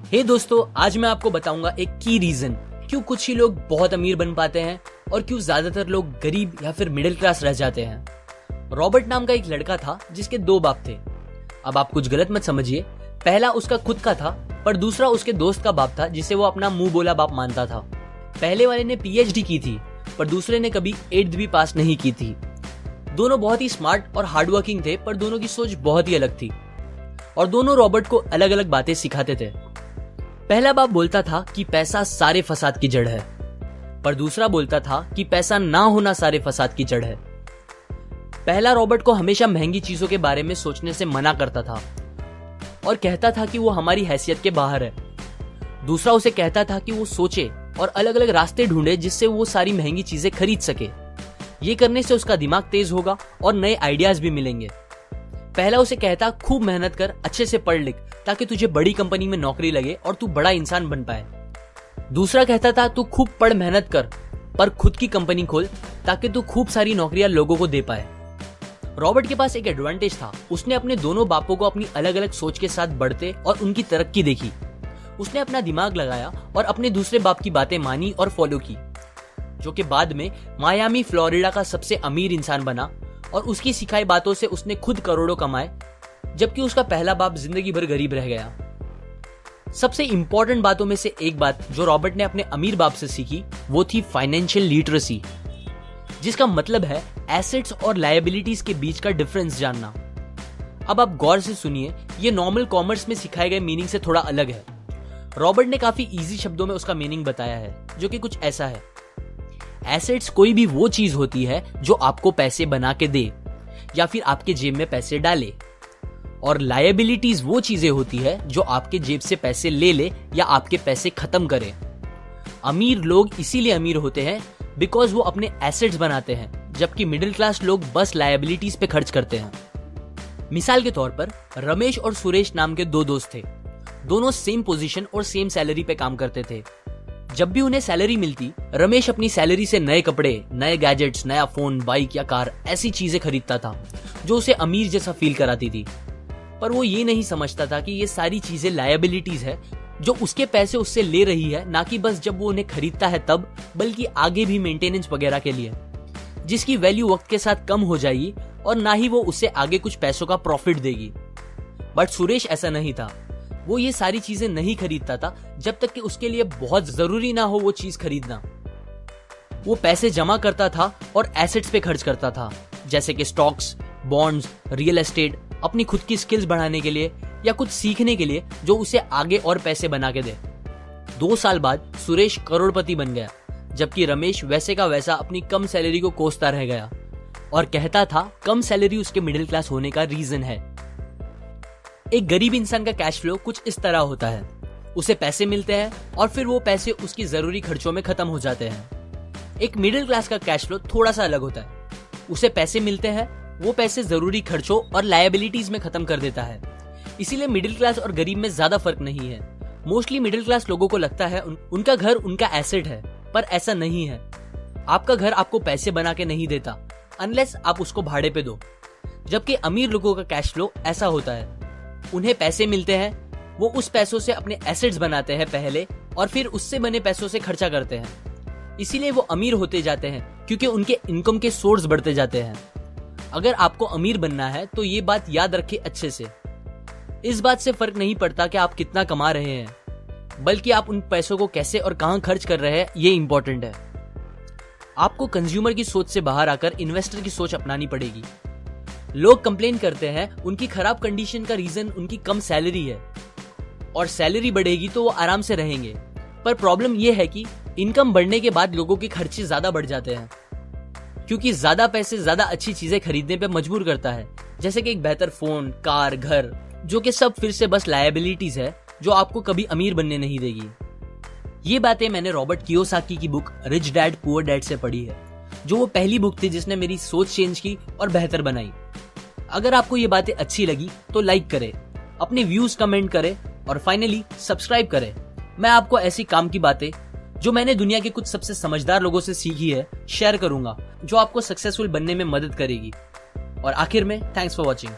हे दोस्तों, आज मैं आपको बताऊंगा एक की रीजन क्यों कुछ ही लोग बहुत अमीर बन पाते हैं और क्यों ज्यादातर लोग गरीब या फिर मिडिल क्लास रह जाते हैं। रॉबर्ट नाम का एक लड़का था जिसके दो बाप थे। अब आप कुछ गलत मत समझिए, पहला उसका खुद का था पर दूसरा उसके दोस्त का बाप था जिसे वो अपना मुंह बोला बाप मानता था। पहले वाले ने पीएचडी की थी पर दूसरे ने कभी 8th भी पास नहीं की थी। दोनों बहुत ही स्मार्ट और हार्डवर्किंग थे पर दोनों की सोच बहुत ही अलग थी और दोनों रॉबर्ट को अलग अलग बातें सिखाते थे। पहला बाप बोलता था कि पैसा सारे फसाद की जड़ है, पर दूसरा बोलता था कि पैसा ना होना सारे फसाद की जड़ है। पहला रॉबर्ट को हमेशा महंगी चीजों के बारे में सोचने से मना करता था और कहता था कि वो हमारी हैसियत के बाहर है। दूसरा उसे कहता था कि वो सोचे और अलग अलग रास्ते ढूंढे जिससे वो सारी महंगी चीजें खरीद सके। ये करने से उसका दिमाग तेज होगा और नए आइडियाज भी मिलेंगे। पहला उसे कहता खूब मेहनत कर, अच्छे से पढ़ लिख ताकि तुझे बड़ी कंपनी में नौकरी लगे और तू बड़ा इंसान बन पाए। दूसरा कहता था तू खूब पढ़ मेहनत कर पर खुद की कंपनी खोल ताकि तू खूब सारी नौकरियां लोगों को दे पाए। रॉबर्ट के पास एक एडवांटेज था, उसने अपने दोनों बापों को अपनी अलग अलग सोच के साथ बढ़ते और उनकी तरक्की देखी। उसने अपना दिमाग लगाया और अपने दूसरे बाप की बातें मानी और फॉलो की, जो कि बाद में मायामी फ्लोरिडा का सबसे अमीर इंसान बना और उसकी सिखाई बातों से उसने खुद करोड़ों कमाए, जबकि उसका पहला बाप जिंदगी भर गरीब रह गया। सबसे इंपॉर्टेंट बातों में से एक बात जो रॉबर्ट ने अपने अमीर बाप से सीखी वो थी फाइनेंशियल लिटरेसी, जिसका मतलब है एसेट्स और लायबिलिटीज के बीच का डिफरेंस जानना। अब आप गौर से सुनिए, ये नॉर्मल कॉमर्स में सिखाए गए मीनिंग से थोड़ा अलग है। रॉबर्ट ने काफी इजी शब्दों में उसका मीनिंग बताया है, जो कि कुछ ऐसा है। एसेट्स कोई भी वो चीज होती है जो आपको पैसे बना के दे या फिर आपके जेब में पैसे डाले, और लायबिलिटीज वो चीजें होती है जो आपके जेब से पैसे ले ले या आपके पैसे खत्म करे। अमीर लोग इसीलिए अमीर होते हैं बिकॉज वो अपने एसेट्स बनाते हैं, जबकि मिडिल क्लास लोग बस लायबिलिटीज पे खर्च करते हैं। मिसाल के तौर पर रमेश और सुरेश नाम के दो दोस्त थे। दोनों सेम पोजीशन और सेम सैलरी पे काम करते थे। जब भी उन्हें सैलरी मिलती, रमेश अपनी सैलरी से नए कपड़े, नए गैजेट्स, नया फोन, बाइक या कार ऐसी चीजें खरीदता था जो उसे अमीर जैसा फील कराती थी। पर वो ये नहीं समझता था कि ये सारी चीजें लायबिलिटीज है जो उसके पैसे उससे ले रही है, ना कि बस जब वो उन्हें खरीदता है तब, बल्कि आगे भी मेंटेनेंस वगैरह के लिए, जिसकी वैल्यू वक्त के साथ कम हो जाएगी और ना ही वो उससे आगे कुछ पैसों का प्रॉफिट देगी। बट सुरेश ऐसा नहीं था। वो ये सारी चीजें नहीं खरीदता था जब तक कि उसके लिए बहुत जरूरी ना हो वो चीज खरीदना। वो पैसे जमा करता था और एसेट्स पे खर्च करता था, जैसे कि स्टॉक्स, बॉन्ड्स, रियल एस्टेट, अपनी खुद की स्किल्स बढ़ाने के लिए या कुछ सीखने के लिए जो उसे आगे और पैसे बना के दे। 2 साल बाद सुरेश करोड़पति बन गया, जबकि रमेश वैसे का वैसा अपनी कम सैलरी को कोसता रह गया और कहता था कम सैलरी उसके मिडिल क्लास होने का रीजन है। एक गरीब इंसान का कैश फ्लो कुछ इस तरह होता है, उसे पैसे मिलते हैं और फिर वो पैसे उसकी जरूरी खर्चों में खत्म हो जाते हैं। एक मिडिल क्लास का कैश फ्लो थोड़ा सा अलग होता है, उसे पैसे मिलते हैं, वो पैसे जरूरी खर्चों और लायबिलिटीज में खत्म कर देता है। इसीलिए मिडिल क्लास और गरीब में ज्यादा फर्क नहीं है। मोस्टली मिडिल क्लास लोगों को लगता है उनका घर उनका एसेट है, पर ऐसा नहीं है। आपका घर आपको पैसे बना के नहीं देता अनलेस आप उसको भाड़े पे दो, जबकि अमीर लोगों का कैश फ्लो ऐसा होता है। उन्हें पैसे मिलते हैं, वो उस पैसों से अपने एसेट्स बनाते हैं पहले और फिर उससे बने पैसों से खर्चा करते हैं। इसीलिए वो अमीर होते जाते हैं क्योंकि उनके इनकम के सोर्स बढ़ते जाते हैं। अगर आपको अमीर बनना है तो ये बात याद रखिए अच्छे से। इस बात से फर्क नहीं पड़ता कि आप कितना कमा रहे हैं, बल्कि आप उन पैसों को कैसे और कहां खर्च कर रहे हैं, ये इंपॉर्टेंट है। आपको कंज्यूमर की सोच से बाहर आकर इन्वेस्टर की सोच अपनानी पड़ेगी। लोग कंप्लेन करते हैं उनकी खराब कंडीशन का रीजन उनकी कम सैलरी है और सैलरी बढ़ेगी तो वो आराम से रहेंगे, पर प्रॉब्लम ये है कि इनकम बढ़ने के बाद लोगों के खर्चे ज्यादा बढ़ जाते हैं, क्योंकि ज्यादा पैसे ज्यादा अच्छी चीजें खरीदने पे मजबूर करता है, जैसे कि एक बेहतर फोन, कार, घर, जो कि सब फिर से बस लायबिलिटीज है जो आपको कभी अमीर बनने नहीं देगी। ये बातें मैंने रॉबर्ट कियोसाकी की book rich dad poor dad से पढ़ी है, जो वो पहली बुक थी जिसने मेरी सोच चेंज की और बेहतर बनाई। अगर आपको ये बातें अच्छी लगी तो लाइक करें, अपने व्यूज कमेंट करें और फाइनली सब्सक्राइब करें। मैं आपको ऐसी काम की बातें जो मैंने दुनिया के कुछ सबसे समझदार लोगों से सीखी है शेयर करूंगा, जो आपको सक्सेसफुल बनने में मदद करेगी। और आखिर में थैंक्स फॉर वॉचिंग।